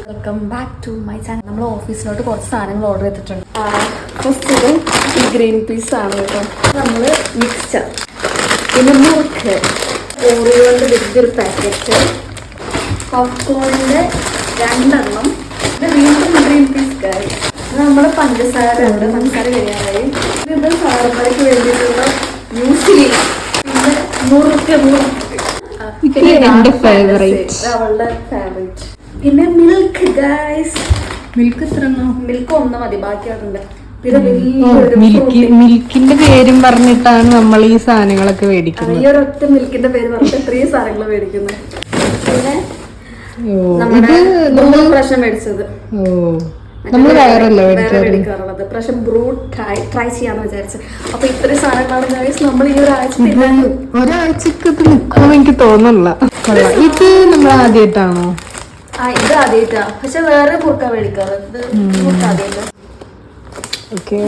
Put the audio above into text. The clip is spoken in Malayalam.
Welcome back to my channel. നമ്മൾ ഓഫീസിലോട്ട് കുറച്ച് സാധനങ്ങൾ ഓർഡർ ചെയ്തിട്ടുണ്ട്. ഫസ്റ്റ് ഇത് ഈ ഗ്രീൻ പീസ് ആണ് കേട്ടോ. നമ്മൾ മിക്സ്ചർ, പിന്നെ മുറുക്ക്, ഓറിയോന്റെ വലിയൊരു പാക്കറ്റ്, പോപ്കോണിന്റെ 2 എണ്ണം, പിന്നെ വീണ്ടും ഗ്രീൻ പീസ് കാര്യം. ഇത് നമ്മുടെ പഞ്ചസാര കഴിയാനായി. ഇത് സാറന്മാർക്ക് വേണ്ടിയിട്ടുള്ള മ്യൂസ്ലി, പിന്നെ മുറുക്ക് അവളുടെ ഫേവറേറ്റ്. പിന്നെ മിൽക്ക് ഗൈസ്. മിൽക്ക് മിൽക്ക് 1 മതി, ബാക്കിയുണ്ട്. മിൽക്കിന്റെ പേരും പറഞ്ഞിട്ടാണ് നമ്മൾ ഈ സാധനങ്ങളൊക്കെ മേടിക്കുന്നത്. ഈ ഒരൊറ്റ മിൽക്കിന്റെ പേര് പറഞ്ഞിട്ട് 3 സാധനങ്ങൾ മേടിക്കുന്നത്. പിന്നെ നമ്മുടെ പ്രാവശ്യം മേടിച്ചത് നമ്മൾ മേടിക്കാറുള്ളത് പ്രാവശ്യം ബ്രൂട്ട് ട്രൈ ചെയ്യാന്ന് വിചാരിച്ചത്. അപ്പൊ ഇത്രയും സാധനങ്ങളാണ് ഗൈസ് നമ്മൾ ഈ ഒരാഴ്ചക്ക് നിൽക്കുമെന്ന് എനിക്ക് തോന്നുന്നില്ല. ഇത് നമ്മൾ ആദ്യമായിട്ടാണോ? ഇത് ആദ്യമായിട്ടാ, പക്ഷെ വേറെ ബുർക്ക മേടിക്കാറ്. ഇത് ബുർക്ക ആദ്യമായിട്ടാ. ഓക്കെ.